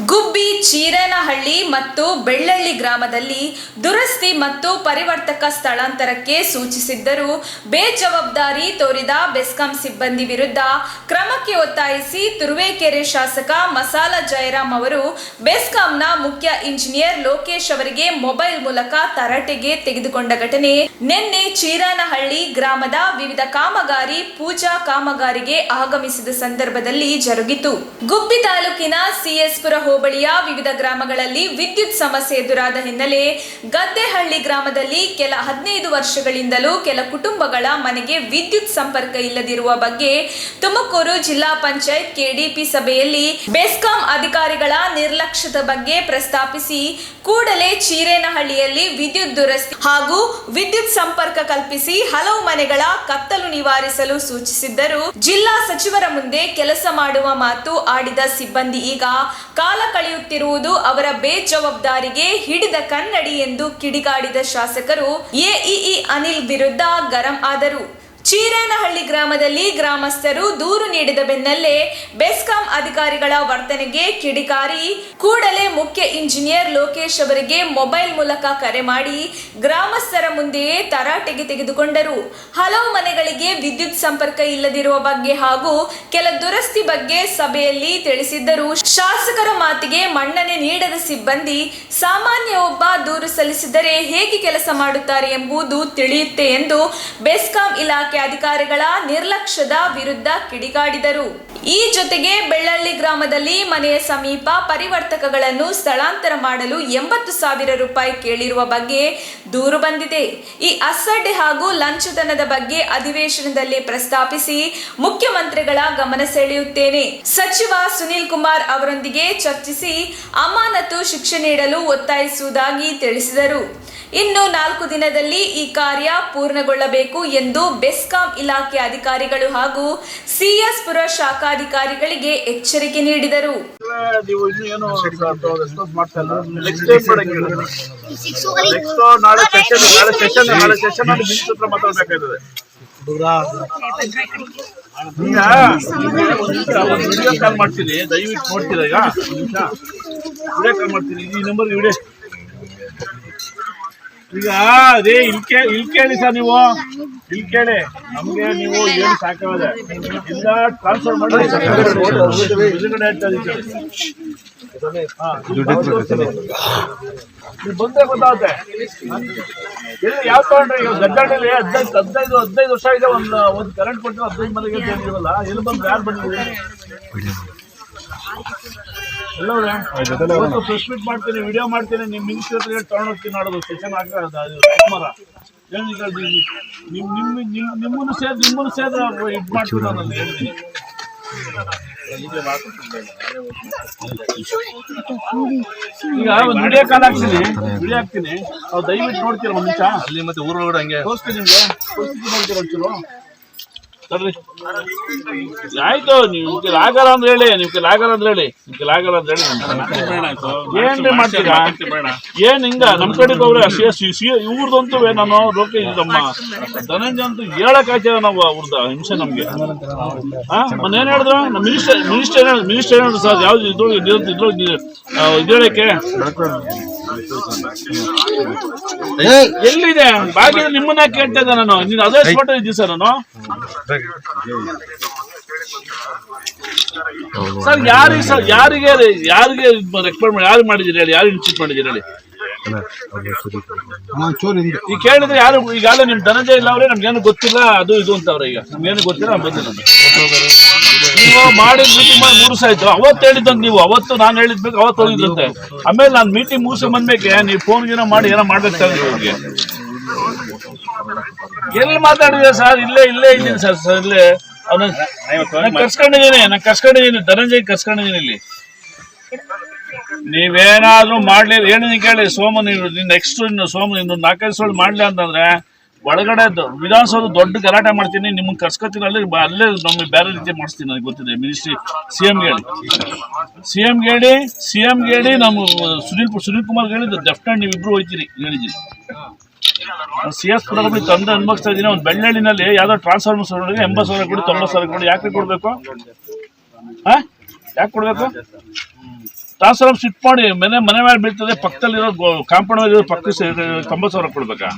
ಗುಬ್ಬಿ ಚೀರೇನಹಳ್ಳಿ ಮತ್ತು ಬೆಳ್ಳಳ್ಳಿ ಗ್ರಾಮದಲ್ಲಿ ದುರಸ್ತಿ ಮತ್ತು ಪರಿವರ್ತಕ ಸ್ಥಳಾಂತರಕ್ಕೆ ಸೂಚಿಸಿದ್ದರೂ ಬೇಜವಾಬ್ದಾರಿ ತೋರಿದ ಬೆಸ್ಕಾಂ ಸಿಬ್ಬಂದಿ ವಿರುದ್ಧ ಕ್ರಮಕ್ಕೆ ಒತ್ತಾಯಿಸಿ ತುರುವೇಕೆರೆ ಶಾಸಕ ಮಸಾಲ ಜಯರಾಮ್ ಅವರು ಬೆಸ್ಕಾಂನ ಮುಖ್ಯ ಇಂಜಿನಿಯರ್ ಲೋಕೇಶ್ ಅವರಿಗೆ ಮೊಬೈಲ್ ಮೂಲಕ ತರಾಟೆಗೆ ತೆಗೆದುಕೊಂಡ ಘಟನೆ ನಿನ್ನೆ ಚೀರೇನಹಳ್ಳಿ ಗ್ರಾಮದ ವಿವಿಧ ಕಾಮಗಾರಿ ಪೂಜಾ ಕಾಮಗಾರಿಗೆ ಆಗಮಿಸಿದ ಸಂದರ್ಭದಲ್ಲಿ ಜರುಗಿತು. ಗುಬ್ಬಿ ತಾಲೂಕಿನ ಸಿಎಸ್ಪುರ ಹೋಬಳಿಯ ವಿವಿಧ ಗ್ರಾಮಗಳಲ್ಲಿ ವಿದ್ಯುತ್ ಸಮಸ್ಯೆ ಎದುರಾದ ಹಿನ್ನೆಲೆ ಗದ್ದೆಹಳ್ಳಿ ಗ್ರಾಮದಲ್ಲಿ ಕೆಲ 15 ವರ್ಷಗಳಿಂದಲೂ ಕೆಲ ಕುಟುಂಬಗಳ ಮನೆಗೆ ವಿದ್ಯುತ್ ಸಂಪರ್ಕ ಇಲ್ಲದಿರುವ ಬಗ್ಗೆ ತುಮಕೂರು ಜಿಲ್ಲಾ ಪಂಚಾಯತ್ ಕೆಡಿಪಿ ಸಭೆಯಲ್ಲಿ ಬೆಸ್ಕಾಂ ಅಧಿಕಾರಿಗಳ ನಿರ್ಲಕ್ಷ್ಯದ ಬಗ್ಗೆ ಪ್ರಸ್ತಾಪಿಸಿ ಕೂಡಲೇ ಚೀರೇನಹಳ್ಳಿಯಲ್ಲಿ ವಿದ್ಯುತ್ ದುರಸ್ತಿ ಹಾಗೂ ವಿದ್ಯುತ್ ಸಂಪರ್ಕ ಕಲ್ಪಿಸಿ ಹಲವು ಮನೆಗಳ ಕತ್ತಲು ನಿವಾರಿಸಲು ಸೂಚಿಸಿದ್ದರು. ಜಿಲ್ಲಾ ಸಚಿವರ ಮುಂದೆ ಕೆಲಸ ಮಾಡುವ ಮಾತು ಆಡಿದ ಸಿಬ್ಬಂದಿ ಈಗ ಕಾಲ ಕಳೆಯುತ್ತಿರುವುದು ಅವರ ಬೇಜವಾಬ್ದಾರಿಗೆ ಹಿಡಿದ ಕನ್ನಡಿ ಎಂದು ಕಿಡಿಗಾಡಿದ ಶಾಸಕರು ಎಇಇ ಅನಿಲ್ ವಿರುದ್ಧ ಗರಂ ಆದರು. ಚೀರೇನಹಳ್ಳಿ ಗ್ರಾಮದಲ್ಲಿ ಗ್ರಾಮಸ್ಥರು ದೂರು ನೀಡಿದ ಬೆನ್ನಲ್ಲೇ ಬೆಸ್ಕಾಂ ಅಧಿಕಾರಿಗಳ ವರ್ತನೆಗೆ ಕಿಡಿಕಾರಿ ಕೂಡಲೇ ಮುಖ್ಯ ಇಂಜಿನಿಯರ್ ಲೋಕೇಶ್ ಅವರಿಗೆ ಮೊಬೈಲ್ ಮೂಲಕ ಕರೆ ಮಾಡಿ ಗ್ರಾಮಸ್ಥರ ಮುಂದೆಯೇ ತರಾಟೆಗೆ ತೆಗೆದುಕೊಂಡರು. ಹಲವು ಮನೆಗಳಿಗೆ ವಿದ್ಯುತ್ ಸಂಪರ್ಕ ಇಲ್ಲದಿರುವ ಬಗ್ಗೆ ಹಾಗೂ ಕೆಲ ದುರಸ್ತಿ ಬಗ್ಗೆ ಸಭೆಯಲ್ಲಿ ತಿಳಿಸಿದ್ದರು. ಶಾಸಕರ ಮಾತಿಗೆ ಮನ್ನಣೆ ನೀಡದ ಸಿಬ್ಬಂದಿ ಸಾಮಾನ್ಯ ಒಬ್ಬ ದೂರು ಸಲ್ಲಿಸಿದರೆ ಹೇಗೆ ಕೆಲಸ ಮಾಡುತ್ತಾರೆ ಎಂಬುದು ತಿಳಿಯುತ್ತೆ ಎಂದು ಬೆಸ್ಕಾಂ ಇಲಾಖೆ ಅಧಿಕಾರಿಗಳ ನಿರ್ಲಕ್ಷ್ಯದ ವಿರುದ್ಧ ಕಿಡಿಗಾಡಿದರು. ಈ ಜೊತೆಗೆ ಬೆಳ್ಳಳ್ಳಿ ಗ್ರಾಮದಲ್ಲಿ ಮನೆಯ ಸಮೀಪ ಪರಿವರ್ತಕಗಳನ್ನು ಸ್ಥಳಾಂತರ ಮಾಡಲು 80,000 ರೂಪಾಯಿ ಕೇಳಿರುವ ಬಗ್ಗೆ ದೂರು ಬಂದಿದೆ. ಈ ಅಸಡ್ಡೆ ಹಾಗೂ ಲಂಚತನದ ಬಗ್ಗೆ ಅಧಿವೇಶನದಲ್ಲಿ ಪ್ರಸ್ತಾಪಿಸಿ ಮುಖ್ಯಮಂತ್ರಿಗಳ ಗಮನ ಸೆಳೆಯುತ್ತೇನೆ. ಸಚಿವ ಸುನೀಲ್ ಕುಮಾರ್ ಅವರೊಂದಿಗೆ ಚರ್ಚಿಸಿ ಅಮಾನತು ಶಿಕ್ಷೆ ನೀಡಲು ಒತ್ತಾಯಿಸುವುದಾಗಿ ತಿಳಿಸಿದರು. ಇನ್ನು 4 ದಿನದಲ್ಲಿ ಈ ಕಾರ್ಯ ಪೂರ್ಣಗೊಳ್ಳಬೇಕು ಎಂದು ಬೆಸ್ಕಾಂ ಇಲಾಖೆ ಅಧಿಕಾರಿಗಳು ಹಾಗೂ ಸಿಎಸ್ಪುರ ಶಾಖಾಧಿಕಾರಿಗಳಿಗೆ ಎಚ್ಚರಿಕೆ ನೀಡಿದರು. ದಯವಿಟ್ಟು ನೋಡ್ತೀರಾ ಈಗ ವಿಡಿಯೋ ಕಾಲ್ ಮಾಡ್ತೀನಿ ಈ ನಂಬರ್ ವಿಡಿಯೋ ಈಗ ಅದೇ ಇಲ್ಲಿ ಕೇಳಿ ಸರ್, ನೀವು ಇಲ್ಲಿ ಕೇಳಿ, ನಮ್ಗೆ ನೀವು ಏನು ಸಾಕಾಗದೆ ಇಲ್ಲ ಟ್ರಾನ್ಸ್ಫರ್ ಮಾಡಿ ನೀವು ಬಂದ್ರೆ ಗೊತ್ತಾಗುತ್ತೆ ಎಲ್ಲಿ ಯಾವ ತಗೊಂಡ್ರೆ. ಈಗ ಗದ್ದಳ್ಳಿ 15 ವರ್ಷ ಆಗಿದೆ, ಒಂದು ಕರೆಂಟ್ ಕೊಟ್ಟು 15 ಮನೆಗೆ ಹೇಳಿರಲ್ಲ, ಎಲ್ಲಿ ಬಂದ್ರೆ ಯಾರು ಬಂದಿದ್ದೀವಿ ಎಲ್ಲವೇ ಪ್ರೆಸ್ ಮೀಟ್ ಮಾಡ್ತೀನಿ, ವಿಡಿಯೋ ಮಾಡ್ತೀನಿ, ನಿಮ್ಮ ಮಿನಿಸ್ಟರ್ ಹತ್ರ ತಗೊಂಡೋಗ್ತೀನಿ ನೋಡೋದು ಸೆಷನ್ ಕುಮಾರ ನಿಮ್ಮನ್ನು ಸೇರಿದ್ರೆ ಇದು ಮಾಡ್ತೀನಿ ನಾನು ಹೇಳ್ತೀನಿ. ಈಗ ಒಂದು ವಿಡಿಯೋ ಕಾಲ್ ಹಾಕ್ತೀನಿ, ಅವ್ರು ದಯವಿಟ್ಟು ನೋಡ್ತೀರ ಒಂದು ನಿಮಿಷ ಅಲ್ಲಿ ಮತ್ತೆ ಊರೊಳಗಡೆ ಹಂಗೆ ತೋರಿಸ್ತೀನಿ ನಿಮ್ಗೆ ನೋಡ್ತೀರ ಒಂಚೂರು ಆಯ್ತು. ನೀವು ಆಗಲ್ಲ ಅಂದ್ರೆ ಹೇಳಿ, ಏನ್ರಿ ಮಾಡ್ತೀರಾ? ಏನ್ ಹಿಂಗ ನಮ್ ಕಡೆ ಹೋಗ್ರೆ ಇವ್ರದಂತೂ ನಾನು ಲೋಕೆ ನಮ್ಮ ಧನಂಜಯ ಅಂತೂ ಹೇಳಕ್ ಆಯ್ತೇವೆ ನಾವು ಅವ್ರದ್ದು ಹಿಂಸೆ ನಮ್ಗೆ. ಏನ್ ಹೇಳಿದ್ರು ನಮ್ಮ ಮಿನಿಸ್ಟರ್ ಹೇಳಿದ್ರು ಸರ್, ಯಾವ್ದು ಇದ್ ಹೇಳಕ್ಕೆ ಎಲ್ಲಿದೆ ಬಾಕಿ ನಿಮ್ಮನ್ನ ಕೇಳ್ತಾ ಇದ್ದೆ ನಾನು. ನೀನು ಅದೇ ಫೋಟೋ ಇದ್ದೀನಿ ಸರ್ ನಾನು. ಸರ್ ಯಾರಿಗೆ ರೆಕಮೆಂಡ್ ಮಾಡಿ ಯಾರು ಮಾಡಿದ್ದೀರಿ ಹೇಳಿ, ಯಾರು ಇನ್ಸ್ಟಿಟ್ಯೂಟ್ ಮಾಡಿದ್ದೀರಿ ಹೇಳಿ. ಈಗ ಕೇಳಿದ್ರೆ ಯಾರು ಈಗಾಗಲೇ ನಿಮ್ ಧನಂಜಯ ಇಲ್ಲ ಅವ್ರೆ, ನಮ್ಗೇನು ಗೊತ್ತಿಲ್ಲ ಅದು ಇದು ಅಂತ ಅವ್ರೆ. ಈಗ ನಮ್ಗೇನು ಗೊತ್ತಿಲ್ಲ ಬಂದಿಲ್ಲ. ನೀವು ಮಾಡಿದ ಮೀಟಿಂಗ್ ಮಾಡಿ 3 ದಿವಸ ಆಯ್ತು. ಅವತ್ತು ಹೇಳಿದ್ದಂತೆ ನೀವು, ಅವತ್ತು ನಾನು ಹೇಳಿದ್ಬೇಕು, ಅವತ್ತು ಹೋಗಿದ್ದಂತೆ. ಆಮೇಲೆ ನಾನು ಮೀಟಿಂಗ್ ಮುಗಿಸಿ ಬಂದ್ಬೇಕೆ ನೀವು ಫೋನ್ ಏನೋ ಮಾಡಿ ಏನೋ ಮಾಡ್ಬೇಕಾದ್ರೆ ಅವ್ರಿಗೆ ಎಲ್ಲಿ ಮಾತಾಡಿದ್ರೆ ಸರ್, ಇಲ್ಲೇ ಇದ್ದೀನಿ ಸರ್, ಇಲ್ಲೇ ನಾನು ಕರ್ಸ್ಕೊಂಡಿದ್ದೀನಿ ಧನಂಜಯ್ ಕರ್ಸ್ಕೊಂಡಿದ್ದೀನಿ ಇಲ್ಲಿ. ನೀವೇನಾದ್ರೂ ಮಾಡ್ಲಿ ಏನೇನು ಕೇಳಿ ಸೋಮ, ನೀವು ನೆಕ್ಸ್ಟ್ ಸೋಮ 4-5 ದಿವಸ ಮಾಡ್ಲಿ ಅಂತಂದ್ರೆ ಒಳಗಡೆ ವಿಧಾನಸೌಧ ದೊಡ್ಡ ಗಲಾಟೆ ಮಾಡ್ತೀನಿ, ನಿಮ್ಮನ್ನ ಕರ್ಸ್ಕೊತೀನಿ, ಅಲ್ಲೇ ನಮ್ಗೆ ಬೇರೆ ರೀತಿ ಮಾಡಿಸ್ತೀನಿ. ನನಗೆ ಗೊತ್ತಿದೆ ಮಿನಿಸ್ಟ್ರಿ ಸಿಎಂ ಹೇಳಿ ನಮ್ಮ ಸುನೀಲ್ ಕುಮಾರ್ ಹೇಳಿದ್ದು ಡೆಫ್ನೆಟ್ ನೀವಿಬ್ರು ಹೋಯ್ತೀರಿ ಹೇಳಿದ್ದೀನಿ. CS ಪುರದಲ್ಲಿ ತಂದೆ ಅನ್ಭವಿಸ್ತಾ ಇದ್ದೀನಿ. ಒಂದು ಬೆಳ್ಳಳ್ಳಿನಲ್ಲಿ ಯಾವ್ದೋ ಟ್ರಾನ್ಸ್ಫಾರ್ಮರ್ 80,000 ಕೊಡಿ 90,000 ಕೊಡಿ, ಯಾಕೆ ಕೊಡ್ಬೇಕು? ಯಾಕೆ ಕೊಡ್ಬೇಕು? ಟ್ರಾನ್ಸ್ಫಾರ್ಮರ್ ಶಿಫ್ಟ್ ಮಾಡಿ ಮನೆ ಮೇಲೆ ಬೀಳ್ತದೆ, ಪಕ್ಕದಲ್ಲಿರೋ ಕಾಂಪೌಂಡ್ ಮೇಲೆ ಪಕ್ಕ 90,000 ಕೊಡ್ಬೇಕಾ?